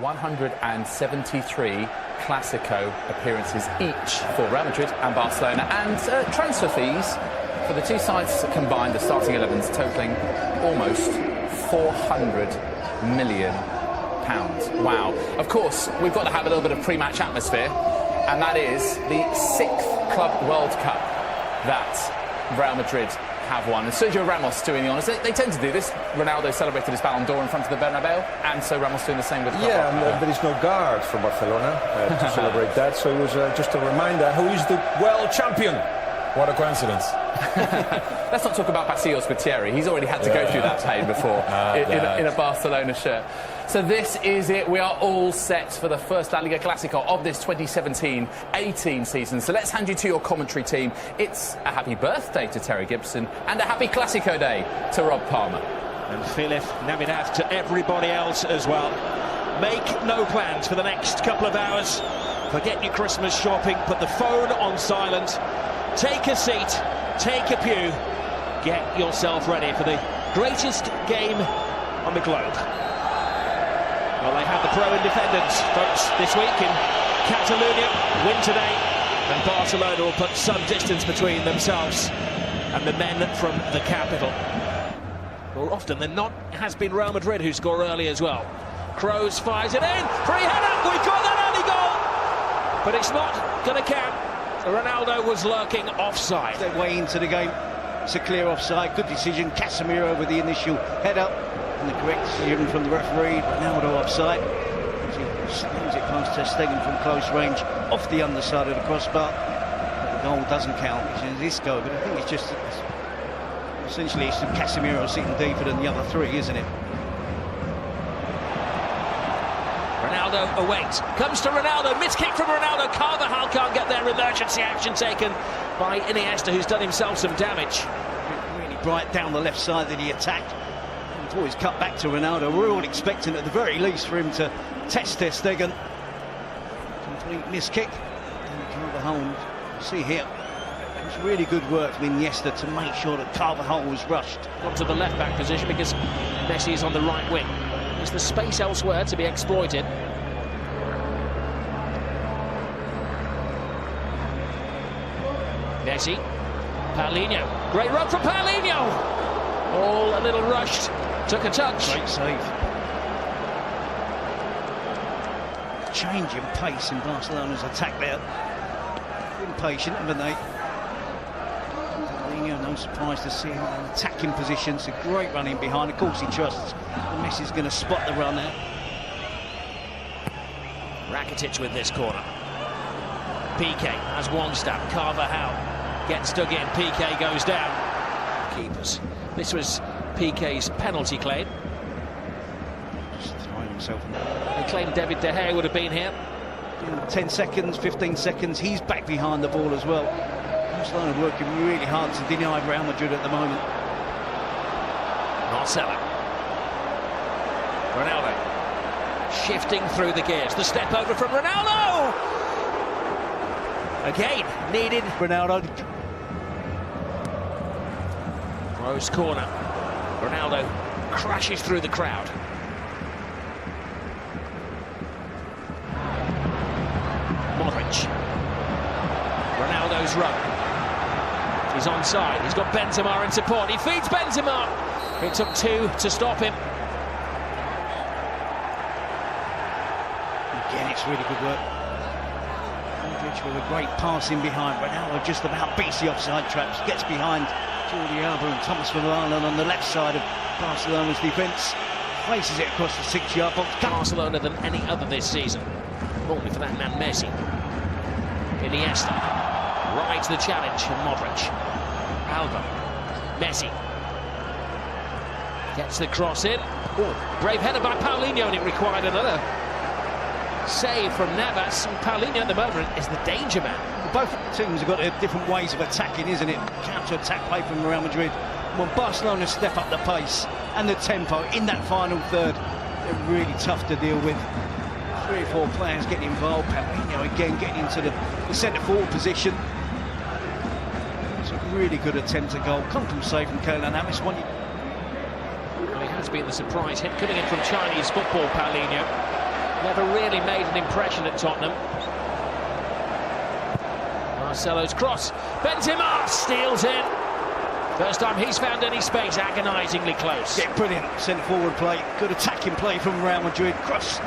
173 Clasico appearances each for Real Madrid and Barcelona, and transfer fees for the two sides combined, the starting 11s, totalling almost £400 million. Wow. Of course, we've got to have a little bit of pre-match atmosphere, and that is the 6th Club World Cup that Real Madrid have won. And Sergio Ramos doing the honours. They tend to do this. Ronaldo celebrated his Ballon d'Or in front of the Bernabeu, and so Ramos doing the same with the club. Yeah, and there is no guard for Barcelona to celebrate that, so it was just a reminder who is the world champion. What a coincidence. Let's not talk about Pasillos with Thierry. He's already had to go through that pain before in a Barcelona shirt. So this is it. We are all set for the first La Liga Clásico of this 2017-18 season. So let's hand you to your commentary team. It's a happy birthday to Terry Gibson and a happy Clásico day to Rob Palmer. And Feliz Navidad to everybody else as well. Make no plans for the next couple of hours. Forget your Christmas shopping. Put the phone on silent. Take a seat. Take a pew. Get yourself ready for the greatest game on the globe. Well, they have the pro-independence votes this week in Catalonia. Win today, and Barcelona will put some distance between themselves and the men from the capital. More often than not, it has been Real Madrid who score early as well. Kroos fires it in. Free header. We've got that early goal, but it's not going to count. Ronaldo was lurking offside. Their way into the game. It's a clear offside. Good decision. Casemiro with the initial header. And the correct decision from the referee. Ronaldo offside. He slams it past Ter Stegen from close range, off the underside of the crossbar. The goal doesn't count, which is this goal, but I think it's just essentially it's Casemiro sitting deeper than the other three, isn't it? Ronaldo awaits. Comes to Ronaldo. Missed kick from Ronaldo. Carvajal can't get there. Emergency action taken by Iniesta, who's done himself some damage. Really bright down the left side of the attack. Always cut back to Ronaldo. We're all expecting at the very least for him to test Ter Stegen. Complete miss kick. And Carvajal, see here, it was really good work from Iniesta to make sure that Carvajal was rushed. Got to the left back position because Messi is on the right wing. Is the space elsewhere to be exploited? Messi, Paulinho, great run from Paulinho. All a little rushed. Took a touch. Great save. Change in pace in Barcelona's attack there. Impatient, haven't they? Paulinho, no surprise to see him in an attacking position. It's a great run in behind. Of course he trusts. Messi's going to spot the run there. Rakitic with this corner. PK has one stab. Carvajal gets dug in. PK goes down. Keepers. This was PK's penalty claim. Just throwing himself in. They claimed David De Gea would have been here. In 10 seconds, 15 seconds, he's back behind the ball as well. Barcelona working really hard to deny Real Madrid at the moment. Marcelo. Ronaldo. Shifting through the gears. The step over from Ronaldo! Again, needed. Ronaldo. Rose corner. Ronaldo crashes through the crowd. Modric. Ronaldo's run. He's onside. He's got Benzema in support. He feeds Benzema. It took two to stop him. Again, it's really good work. Modric with a great pass in behind. Ronaldo just about beats the offside traps. Gets behind Jordi Alba and Thomas Vermaelen on the left side of Barcelona's defence. Places it across the 6-yard box. Barcelona than any other this season. Only for that man Messi. Iniesta rides the challenge from Modric. Alba. Messi. Gets the cross in. Oh, brave header by Paulinho, and it required another save from Navas. And Paulinho at the moment is the danger man. Both teams have got their different ways of attacking, isn't it? Counter-attack play from Real Madrid. When Barcelona step up the pace and the tempo in that final third, they're really tough to deal with. 3 or 4 players getting involved. Paulinho again getting into the centre-forward position. It's a really good attempt at goal. Comfortable save from Keylor Navas. Well, he has been the surprise hit coming in from Chinese football, Paulinho. Never really made an impression at Tottenham. Marcelo's cross. Benzema steals in. First time he's found any space, agonisingly close. Yeah, brilliant centre-forward play. Good attacking play from Real Madrid. Cross. You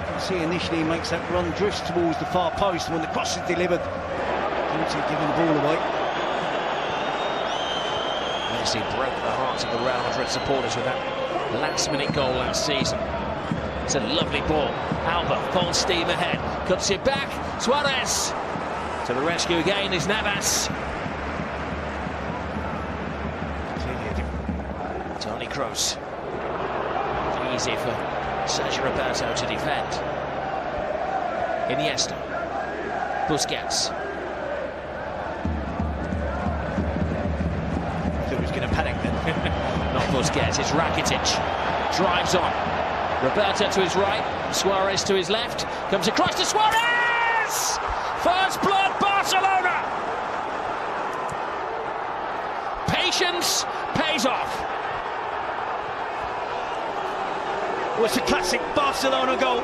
can see initially he makes that run, drifts towards the far post. When the cross is delivered, giving the ball away. Messi broke the hearts of the Real Madrid supporters with that last-minute goal last season. It's a lovely ball. Alba, full steam ahead. Cuts it back. Suarez. To the rescue again is Navas. Toni Kroos. Easy for Sergio Roberto to defend. Iniesta. Busquets. Thought he was going to panic then. Not Busquets, it's Rakitic. Drives on. Roberto to his right. Suarez to his left. Comes across to Suarez! First blood, Barcelona! Patience pays off. Well, it's a classic Barcelona goal.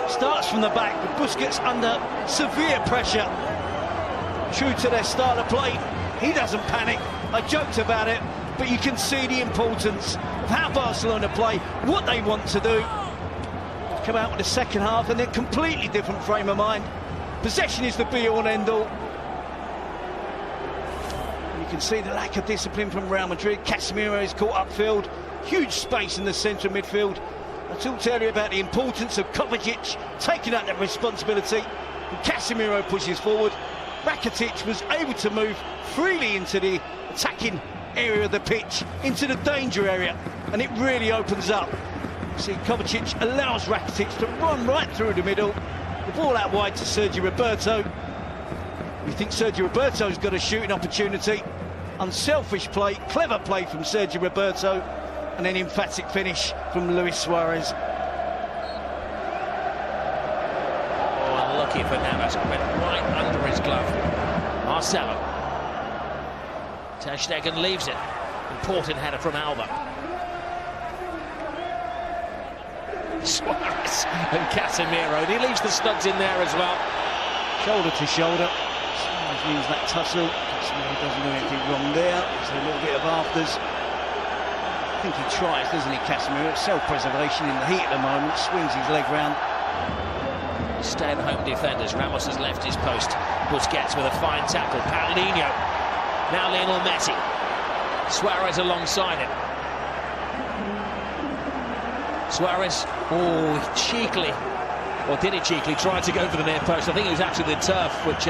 Starts from the back, but Busquets under severe pressure. True to their style of play, he doesn't panic. I joked about it, but you can see the importance of how Barcelona play, what they want to do. Come out with the second half and then completely different frame of mind. Possession is the be-all and end-all. You can see the lack of discipline from Real Madrid. Casemiro is caught upfield. Huge space in the centre midfield. I talked earlier about the importance of Kovacic taking out that responsibility. And Casemiro pushes forward. Rakitic was able to move freely into the attacking area of the pitch, into the danger area, and it really opens up. See, Kovacic allows Rakitic to run right through the middle. The ball out wide to Sergio Roberto. You think Sergio Roberto's got a shooting opportunity. Unselfish play, clever play from Sergio Roberto, and an emphatic finish from Luis Suarez. Oh, unlucky for Navas. Went right under his glove. Marcelo. Ter Stegen leaves it. Important header from Alba. Suarez and Casemiro, and he leaves the studs in there as well. Shoulder to shoulder. Suarez wins that tussle. Casemiro doesn't do anything wrong there. There's a little bit of afters. I think he tries, doesn't he, Casemiro? Self-preservation in the heat at the moment. Swings his leg round. Stay-at-home defenders. Ramos has left his post. Busquets with a fine tackle. Paulinho. Now Lionel Messi. Suarez alongside him. Suarez, oh, cheekily, or did he cheekily try to go for the near post? I think it was actually the turf which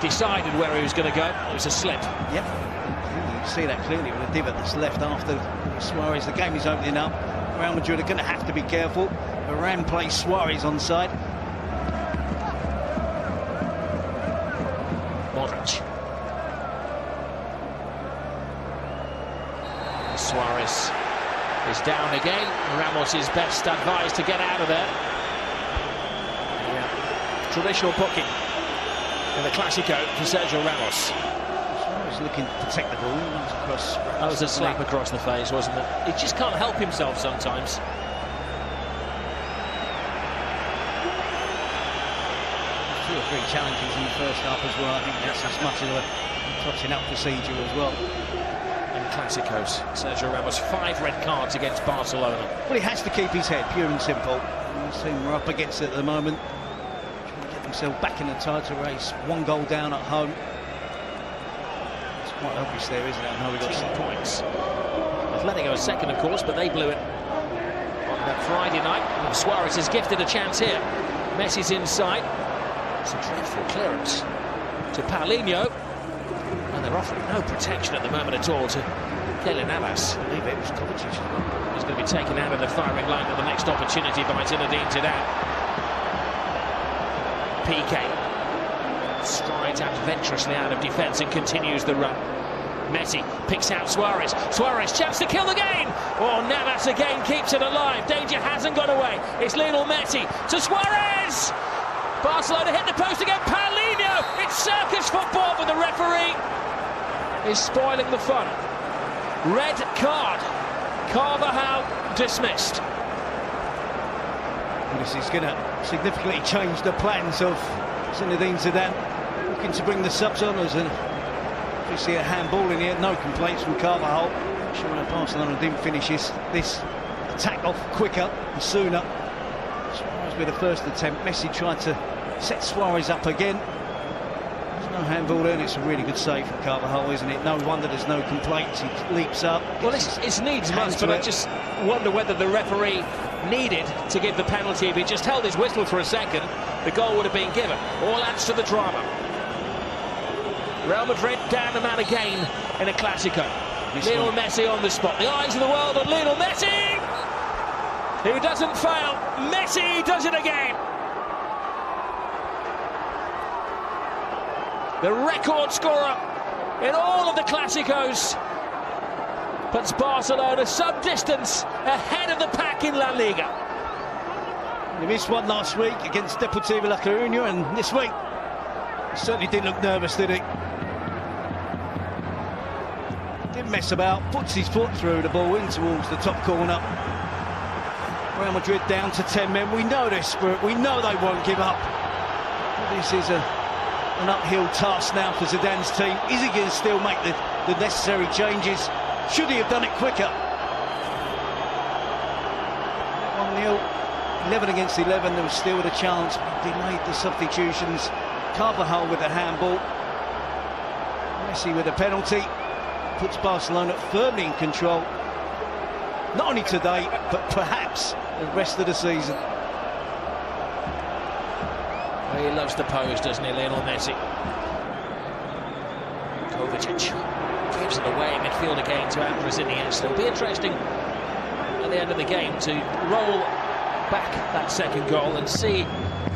decided where he was going to go. It was a slip. Yep, you can see that clearly with the divot that's left after Suarez. The game is opening up. Real Madrid are going to have to be careful. Varane plays Suarez onside. Modric. Suarez is down again. Ramos is best advised to get out of there. Yeah. Traditional booking in the Clasico for Sergio Ramos. Suarez looking to protect the ball. Across that was a slap across the face, wasn't it? He just can't help himself sometimes. Two or three challenges in the first half as well. I think that's as much of a touching up procedure as well. Clásicos. Sergio Ramos, 5 red cards against Barcelona. Well, he has to keep his head, pure and simple. This team are up against it at the moment. Trying to get themselves back in the title race. 1 goal down at home. It's quite obvious there, isn't it? How we got 10 points. Atletico a second, of course, but they blew it on that Friday night. And Suarez has gifted a chance here. Messi's inside. It's a dreadful clearance to Paulinho. And they're offering no protection at the moment at all to Keylor Navas. I believe it was Kovacic. He's going to be taken out of the firing line at the next opportunity by Zinedine Zidane. PK strides adventurously out of defence and continues the run. Messi picks out Suarez. Suarez, chance to kill the game. Oh, Navas again keeps it alive. Danger hasn't got away. It's Lionel Messi to Suarez. Barcelona hit the post again. Paulinho. It's circus football, but the referee is spoiling the fun. Red card. Carvajal dismissed. This is going to significantly change the plans of Zinedine Zidane, looking to bring the subs on us, and we see a handball in here. No complaints from Carvajal. Sure that Barcelona didn't finish this attack off quicker and sooner. Suarez with the first attempt. Messi tried to set Suarez up again. There's no handball there, and it's a really good save from Carvajal, isn't it? No wonder there's no complaints. He leaps up. Well, it's needs must, but I just wonder whether the referee needed to give the penalty. If he just held his whistle for a second, the goal would have been given. All adds to the drama. Real Madrid down the man again in a Clásico. Lionel Messi on the spot. The eyes of the world on Lionel Messi, who doesn't fail. Messi does it again. The record scorer in all of the Clásicos puts Barcelona some distance ahead of the pack in La Liga. He missed one last week against Deportivo La Coruña, and this week he certainly didn't look nervous, did he? Didn't mess about, puts his foot through the ball in towards the top corner. Real Madrid down to 10 men. We know their spirit, we know they won't give up. This is an uphill task now for Zidane's team. Is he going to still make the necessary changes? Should he have done it quicker? 1-0, 11 against 11, there was still a chance. He delayed the substitutions. Carvajal with a handball. Messi with a penalty. Puts Barcelona firmly in control. Not only today, but perhaps the rest of the season. Well, he loves the pose, doesn't he, Lionel Messi? Kovacic gives it away midfield again to Andres Iniesta. It'll be interesting at the end of the game to roll back that second goal and see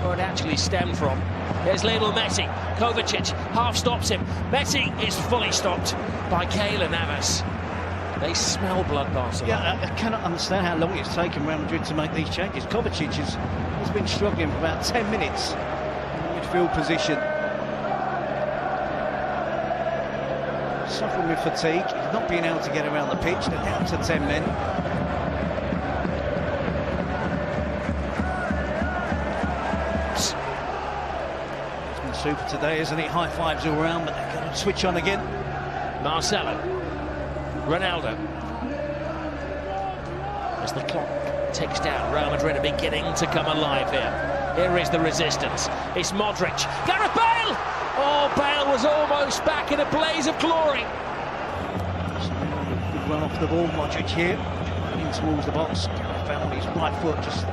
where it actually stemmed from. Here's Lionel Messi. Kovacic half stops him. Messi is fully stopped by Keylor Navas. They smell blood, Barcelona. Yeah, I cannot understand how long it's taken Real Madrid to make these changes. Kovacic has been struggling for about 10 minutes in the midfield position. Suffering with fatigue, not being able to get around the pitch. They're down to 10 men. It's been super today, isn't it? High fives all around, but they're going to switch on again. Marcelo. Ronaldo. As the clock ticks down, Real Madrid are beginning to come alive here. Here is the resistance. It's Modric. Gareth Bale! Oh, Bale was almost back in a blaze of glory. Good run off the ball, Modric here. In towards the box. Gareth Bale on his right foot, just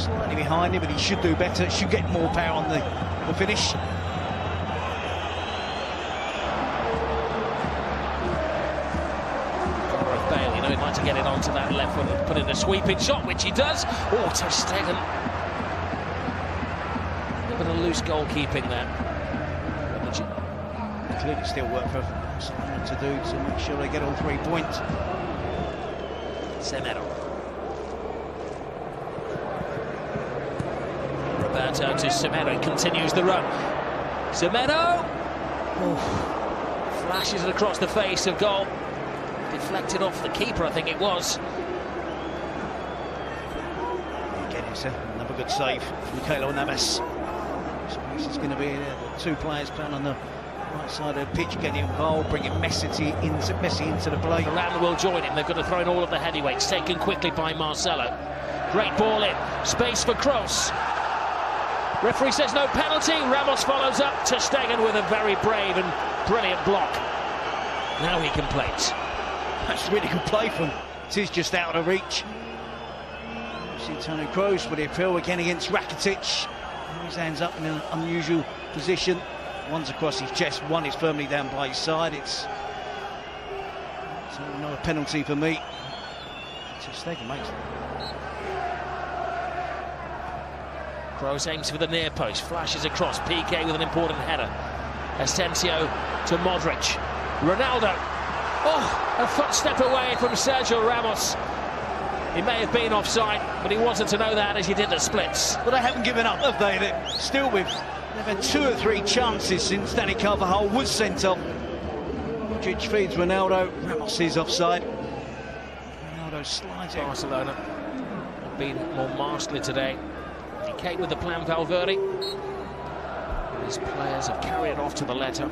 slightly behind him, but he should do better. Should get more power on the finish. He'd like to get it onto that left foot and put in a sweeping shot, which he does. Oh, Ter Stegen. A bit of loose goalkeeping there. Clearly still work for Barcelona to do to make sure they get all 3 points. Semedo. Roberto to Semedo, continues the run. Semedo! Oh, flashes it across the face of goal. Deflected off the keeper, I think it was. Again, it's another good save from Keylor Navas. So this is going to be the 2 players playing on the right side of the pitch, getting involved, bringing Messi into the play. Around will join him. They've got to throw in all of the heavyweights, taken quickly by Marcelo. Great ball in, space for Kroos. Referee says no penalty. Ramos follows up. Ter Stegen with a very brave and brilliant block. Now he complains. That's a really good play from him. It is just out of reach. See Toni Kroos with the appeal again against Rakitic. His hands up in an unusual position. One's across his chest, one is firmly down by his side. It's another penalty for me. Ter Stegen makes it. Kroos aims for the near post, flashes across. PK with an important header. Asensio to Modric. Ronaldo. Oh, a footstep away from Sergio Ramos. He may have been offside, but he wasn't to know that as he did the splits. But they haven't given up, have they? They're still with. They've had 2 or 3 chances since Danny Carvajal was sent off. Modric feeds Ronaldo. Ramos is offside. Ronaldo slides it. Barcelona have been more masterly today came with the plan, Valverde. His players have carried it off to the letter.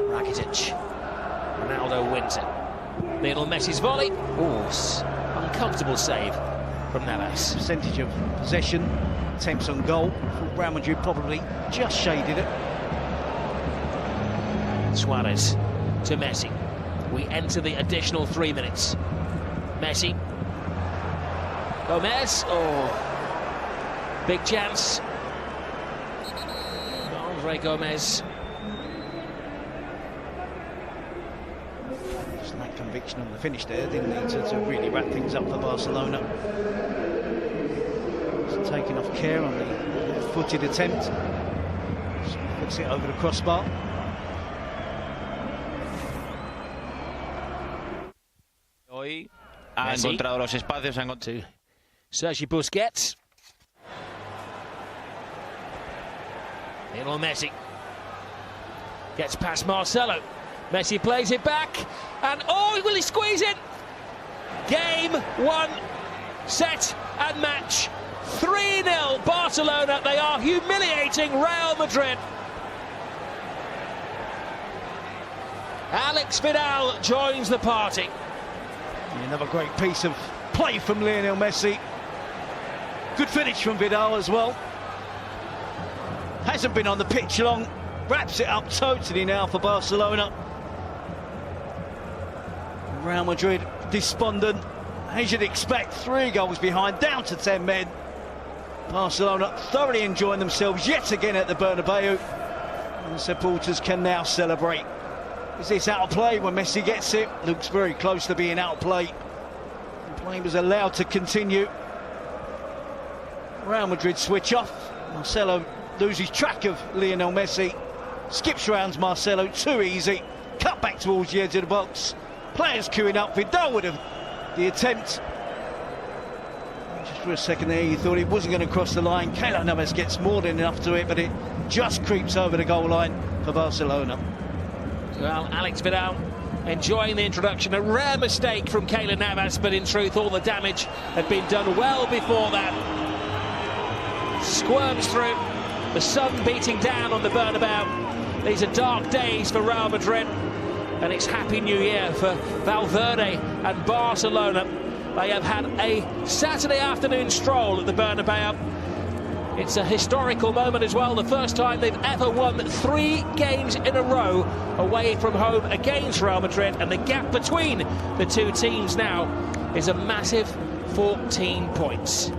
Rakitic. Ronaldo wins it. Lionel Messi's volley. Uncomfortable save from Navas. Percentage of possession, attempts on goal. Real Madrid probably just shaded it. Suarez to Messi. We enter the additional 3 minutes. Messi. Gomez. Big chance. Andre Gomez. Just lacked conviction on the finish there, didn't he, to really wrap things up for Barcelona. Just taking off care on the footed attempt. Just puts it over the crossbar. Hoy ha encontrado los espacios, ha encontrado Sergi Busquets. Lionel Messi gets past Marcelo. Messi plays it back, and will he squeeze it? Game 1, set and match. 3-0 Barcelona. They are humiliating Real Madrid. Alex Vidal joins the party. Another great piece of play from Lionel Messi. Good finish from Vidal as well. Hasn't been on the pitch long. Wraps it up totally now for Barcelona. Real Madrid despondent, as you'd expect. 3 goals behind, down to 10 men. Barcelona thoroughly enjoying themselves yet again at the Bernabeu. And the supporters can now celebrate. Is this out of play when Messi gets it? Looks very close to being out of play. The play was allowed to continue. Real Madrid switch off. Marcelo loses track of Lionel Messi. Skips round Marcelo, too easy. Cut back towards the edge of the box. Players queuing up. Vidal would have the attempt. Just for a second there, you thought it wasn't going to cross the line. Keylor Navas gets more than enough to it, but it just creeps over the goal line for Barcelona. Well, Alex Vidal enjoying the introduction. A rare mistake from Keylor Navas, but in truth, all the damage had been done well before that. Squirms through. The sun beating down on the Bernabeu. These are dark days for Real Madrid, and it's Happy New Year for Valverde and Barcelona. They have had a Saturday afternoon stroll at the Bernabeu. It's a historical moment as well, the first time they've ever won 3 games in a row away from home against Real Madrid, and the gap between the two teams now is a massive 14 points.